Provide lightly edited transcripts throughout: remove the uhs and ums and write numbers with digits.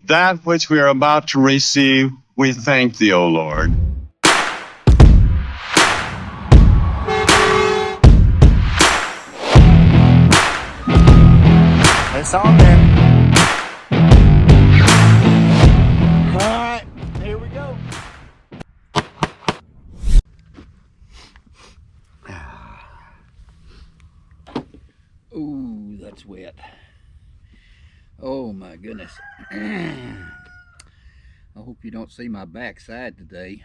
That which we are about to receive, we thank thee, O Lord. It's on there. Alright, here we go. Ooh, that's wet. Oh my goodness. I hope you don't see my backside today.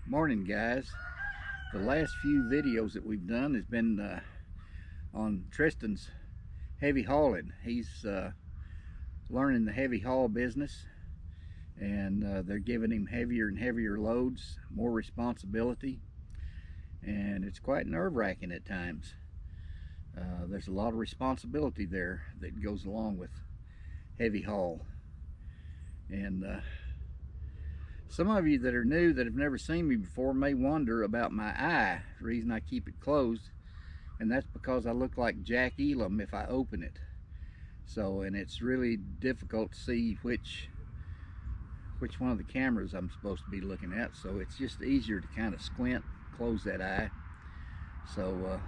Morning, guys. The last few videos that we've done has been on Tristan's heavy hauling. He's learning the heavy haul business, and they're giving him heavier and heavier loads, more responsibility, and it's quite nerve-wracking at times. There's a lot of responsibility there that goes along with heavy haul. And some of you that are new, that have never seen me before, may wonder about my eye. The reason I keep it closed, and that's because I look like Jack Elam if I open it. So, and it's really difficult to see which one of the cameras I'm supposed to be looking at. So it's just easier to kind of squint, close that eye. So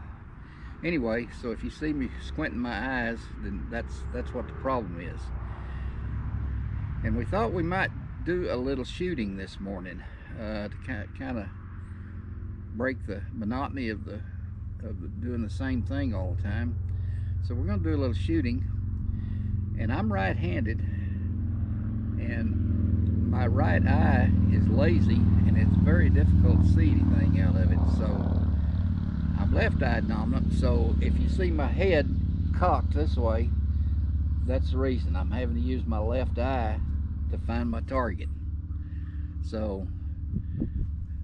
anyway, so if you see me squinting my eyes, then that's what the problem is. And we thought we might do a little shooting this morning to kind of break the monotony of doing the same thing all the time. So we're going to do a little shooting, and I'm right-handed, and my right eye is lazy, and it's very difficult to see anything out of it. So I'm left-eyed dominant, so if you see my head cocked this way, that's the reason. I'm having to use my left eye to find my target. So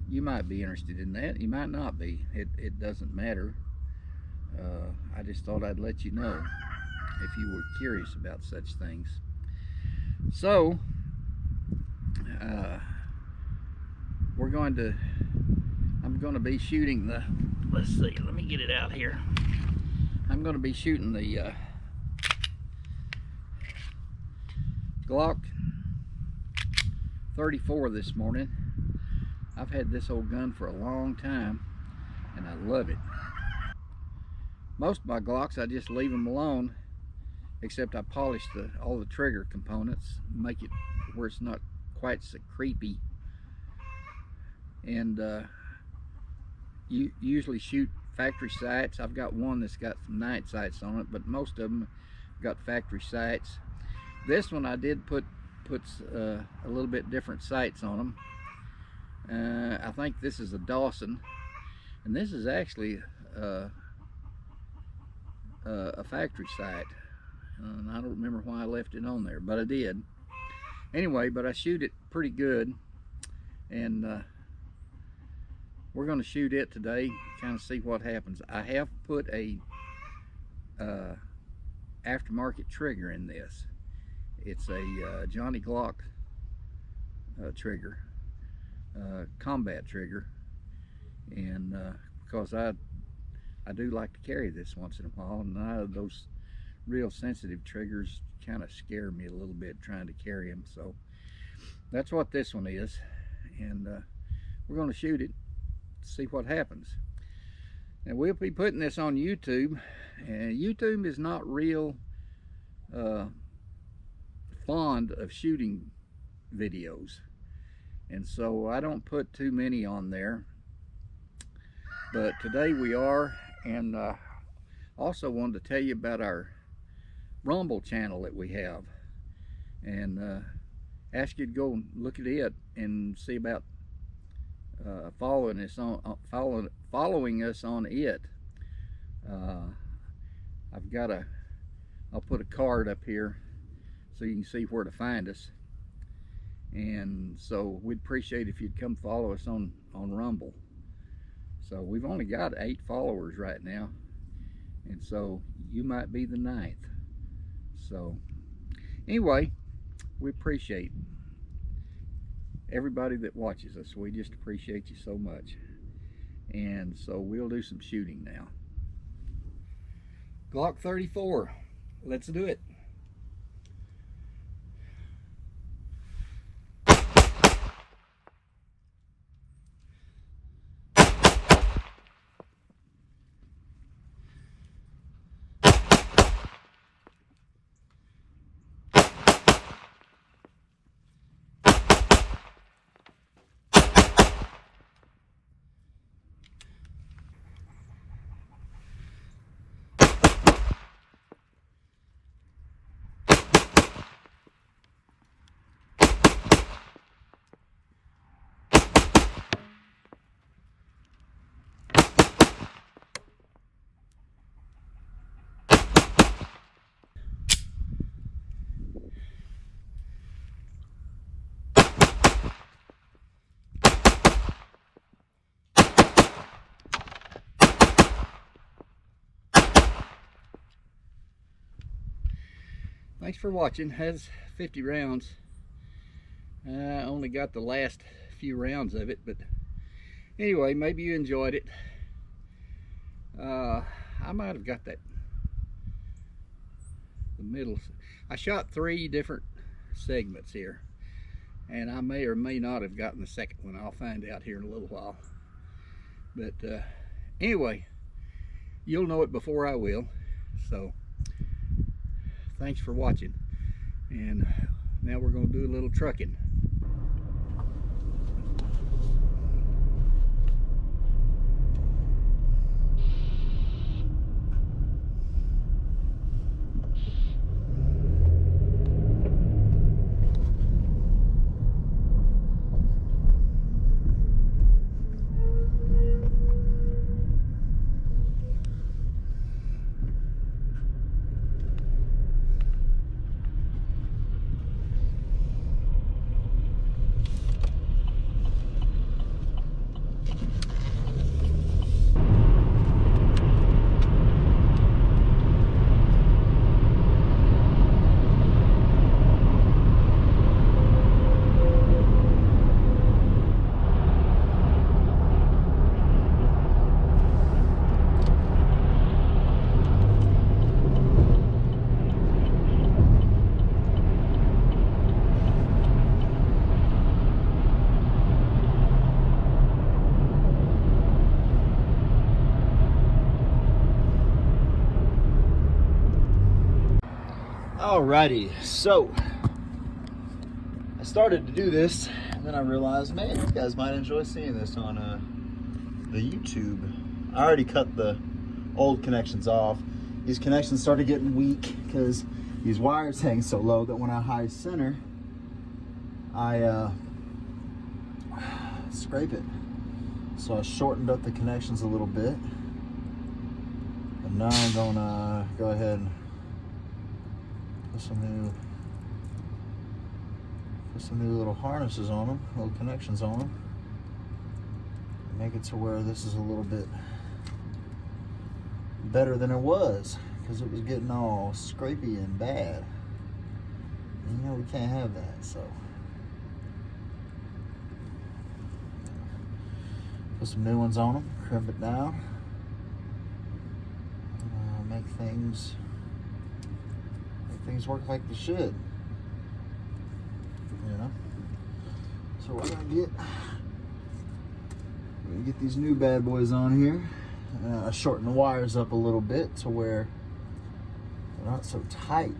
you might be interested in that, you might not be. It doesn't matter. I just thought I'd let you know if you were curious about such things. So I'm going to be shooting the, let's see, let me get it out here. I'm going to be shooting the Glock 34 this morning. I've had this old gun for a long time, and I love it. Most of my Glocks, I just leave them alone, except I polish all the trigger components, make it where it's not quite so creepy. And you usually shoot factory sights. I've got one that's got some night sights on it, but most of them got factory sights. This one I did puts a little bit different sights on them. I think this is a Dawson, and this is actually a factory sight. And I don't remember why I left it on there, but I did. Anyway, but I shoot it pretty good, and we're going to shoot it today, kind of see what happens. I have put a aftermarket trigger in this. It's a Johnny Glock trigger, combat trigger, and because I do like to carry this once in a while, and those real sensitive triggers kind of scare me a little bit trying to carry them. So that's what this one is, and we're going to shoot it, see what happens. And we'll be putting this on YouTube, and YouTube is not real fond of shooting videos, and so I don't put too many on there, but today we are. And also wanted to tell you about our Rumble channel that we have, and ask you to go and look at it and see about following us on it. I'll put a card up here so you can see where to find us, and so we'd appreciate if you'd come follow us on Rumble. So we've only got 8 followers right now, and so you might be the 9th. So anyway, we appreciate everybody that watches us. We just appreciate you so much. And so we'll do some shooting now. Glock 34, let's do it. thanks for watching. Has 50 rounds. I only got the last few rounds of it, but anyway, maybe you enjoyed it. I might have got the middle. I shot 3 different segments here, and I may or may not have gotten the second one. I'll find out here in a little while. But anyway, you'll know it before I will. So thanks for watching, and now we're going to do a little trucking. Alrighty, so I started to do this, and then I realized, man, you guys might enjoy seeing this on the YouTube. I already cut the old connections off. These connections started getting weak because these wires hang so low that when I high center, I scrape it. So I shortened up the connections a little bit, and now I'm gonna go ahead and put some new little harnesses on them, little connections on them. Make it to where this is a little bit better than it was, because it was getting all scrapey and bad. And, you know, we can't have that, so. Put some new ones on them, crimp it down, make things work like they should, you know. So we're gonna get these new bad boys on here. I shorten the wires up a little bit to where they're not so tight,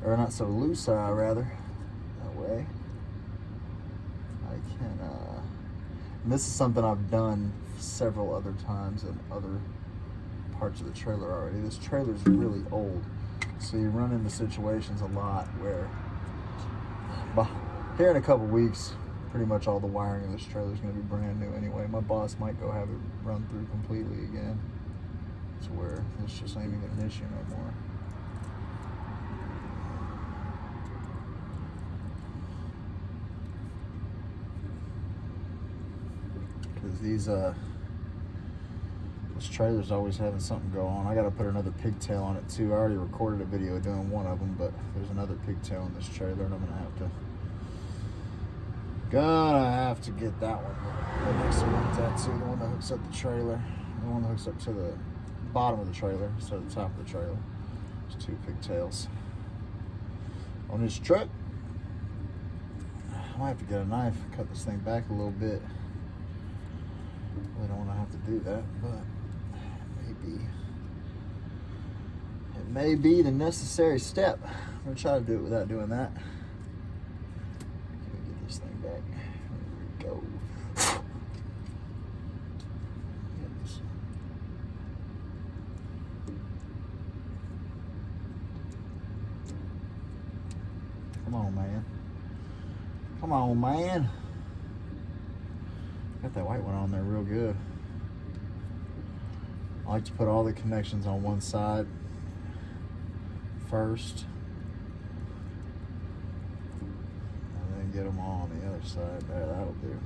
or not so loose, rather. That way I can. And this is something I've done several other times in other parts of the trailer already. This trailer's really old. So you run into situations a lot where, here in a couple weeks, pretty much all the wiring of this trailer is going to be brand new anyway. My boss might go have it run through completely again, to where this just ain't even an issue no more. Because this trailer's always having something go on. I gotta put another pigtail on it too. I already recorded a video doing one of them, but there's another pigtail in this trailer, and I'm gonna have to get that one. The next one's that too, the one that hooks up the trailer, the one that hooks up to the bottom of the trailer instead of the top of the trailer. There's 2 pigtails on this truck. I might have to get a knife and cut this thing back a little bit. Really don't want to have to do that, but it may be the necessary step. I'm gonna try to do it without doing that. Can we get this thing back? There we go. Yes. Come on, man. Come on, man. Got that white one on there real good. I like to put all the connections on one side first, and then get them all on the other side. There, that'll do.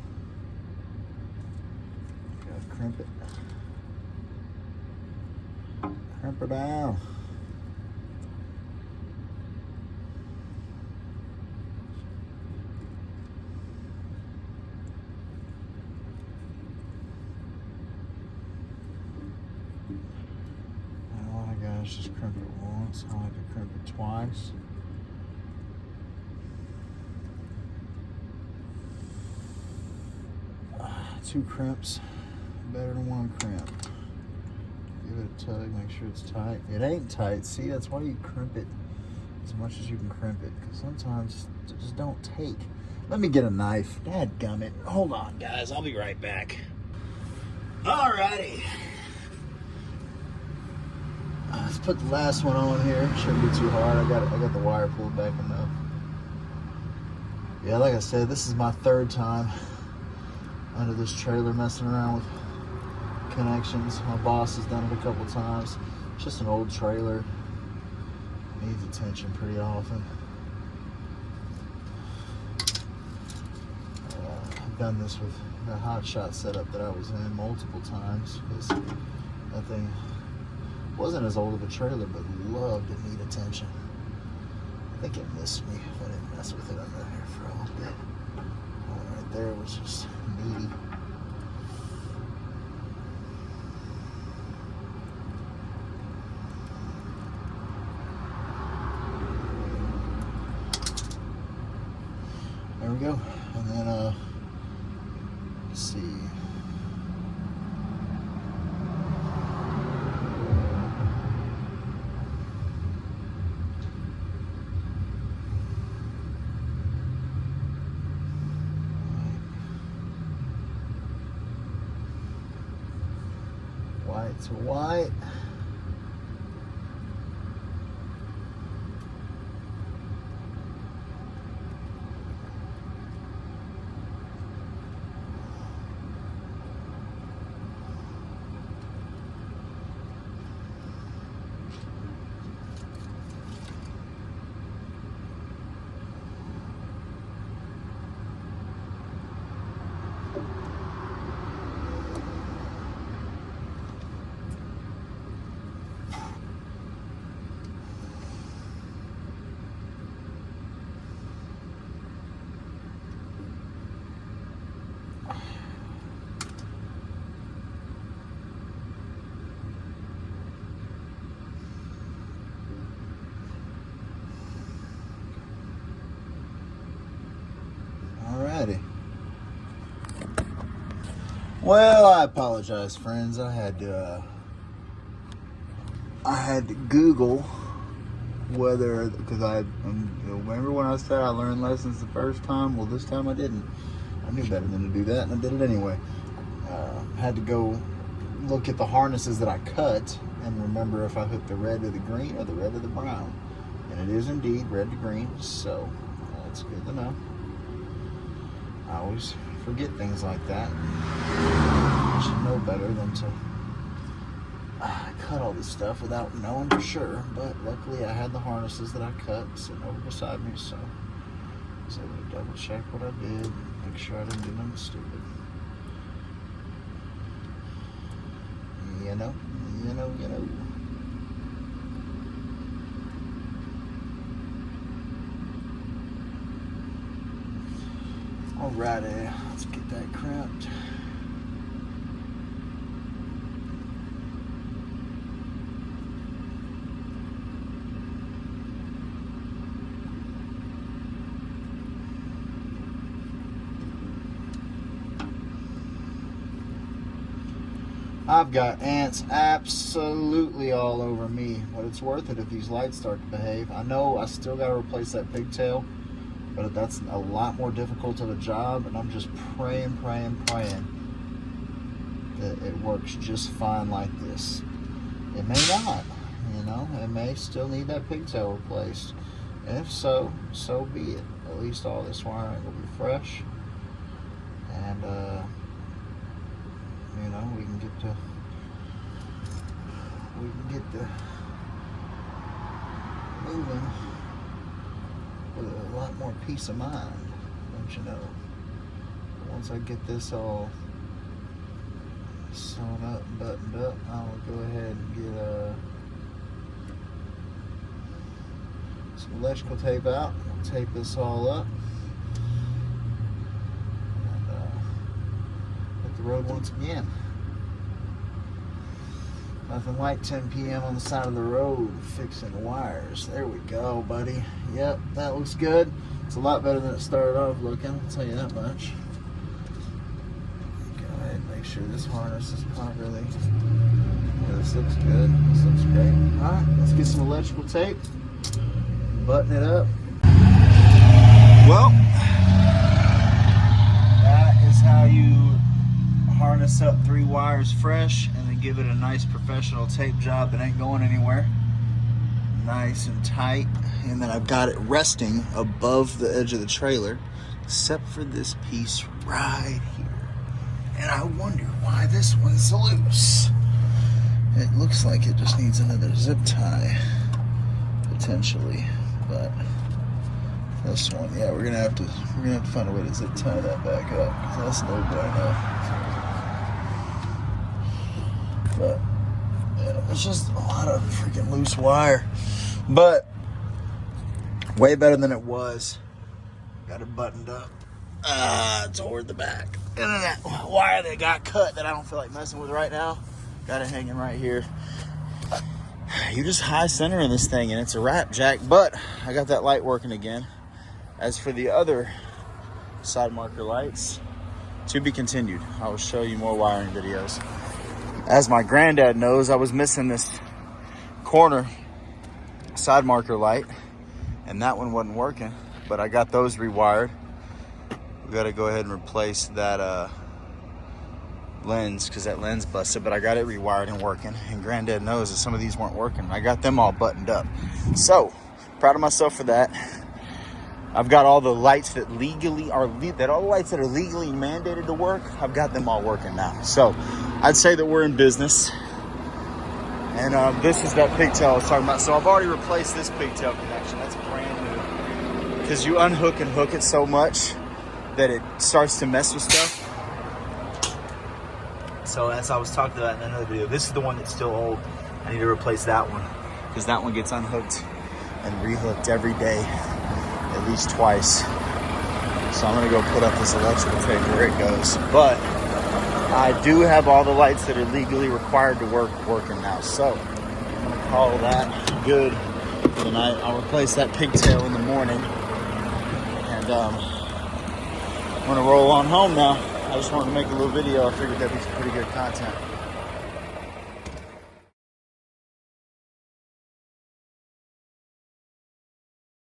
Gotta crimp it. Crimp her down. crimp it once. I like to crimp it twice. Two crimps, better than one crimp. Give it a tug, make sure it's tight. It ain't tight. See, that's why you crimp it as much as you can crimp it, because sometimes it just don't take. Let me get a knife. Dadgummit. Hold on, guys. I'll be right back. Alrighty. Let's put the last one on here. Shouldn't be too hard. I got the wire pulled back enough. Yeah, like I said, this is my third time under this trailer messing around with connections. My boss has done it a couple times. It's just an old trailer. Needs attention pretty often. I've done this with the hot shot setup that I was in multiple times, because that thing wasn't as old of a trailer, but loved to need attention. I think it missed me if I didn't mess with it under there for a little bit. That one right there was just needy. There we go. And then let's see. White to white. Alrighty. Well, I apologize, friends. I had to Google whether, because remember when I said I learned lessons the first time? Well, this time I didn't. I knew better than to do that, and I did it anyway. Had to go look at the harnesses that I cut and remember if I hooked the red to the green or the red to the brown. And it is indeed red to green, so that's good to know. I always forget things like that. I should know better than to cut all this stuff without knowing for sure. But luckily I had the harnesses that I cut sitting over beside me, so I was able to double check what I did, make sure I didn't do nothing stupid. You know. Alrighty, let's get that crimped. I've got ants absolutely all over me, but it's worth it if these lights start to behave. I know I still got to replace that pigtail, but that's a lot more difficult of a job, and I'm just praying that it works just fine like this. It may not, it may still need that pigtail replaced. And if so, so be it. At least all this wiring will be fresh, and we can get to moving with a lot more peace of mind, don't you know? Once I get this all sewn up and buttoned up, I'll go ahead and get some electrical tape out. I'll tape this all up and hit the road once again. Nothing like 10 p.m. on the side of the road fixing wires. There we go, buddy. Yep, that looks good. It's a lot better than it started off looking, I'll tell you that much. Go ahead and make sure this harness is properly. Yeah, this looks good. This looks great. Alright, let's get some electrical tape. Button it up. Well, that is how you harness up 3 wires fresh and then give it a nice professional tape job that ain't going anywhere. Nice and tight. And then I've got it resting above the edge of the trailer, except for this piece right here. And I wonder why this one's loose. It looks like it just needs another zip tie, potentially, but this one, yeah, we're gonna have to find a way to zip tie that back up, because that's no bueno. But yeah, it's just a lot of freaking loose wire, but way better than it was. Got it buttoned up toward the back, and then that wire that got cut that I don't feel like messing with right now, got it hanging right here. You just high center in this thing and it's a wrap, Jack. But I got that light working again. As for the other side marker lights, to be continued. I will show you more wiring videos. As my granddad knows, I was missing this corner side marker light, and that one wasn't working, but I got those rewired. We got to go ahead and replace that lens, because that lens busted, but I got it rewired and working, and granddad knows that some of these weren't working. I got them all buttoned up, so proud of myself for that. I've got all the lights that all the lights that are legally mandated to work, I've got them all working now. So I'd say that we're in business. And this is that pigtail I was talking about. So I've already replaced this pigtail connection. That's brand new, because you unhook and hook it so much that it starts to mess with stuff. So as I was talking about in another video, this is the one that's still old. I need to replace that one, because that one gets unhooked and rehooked every day, at least twice. So I'm gonna go put up this electrical tape where it goes. But I do have all the lights that are legally required to work working now. So I'm gonna call that good for the night. I'll replace that pigtail in the morning. And I'm gonna roll on home now. I just wanted to make a little video. I figured that'd be some pretty good content.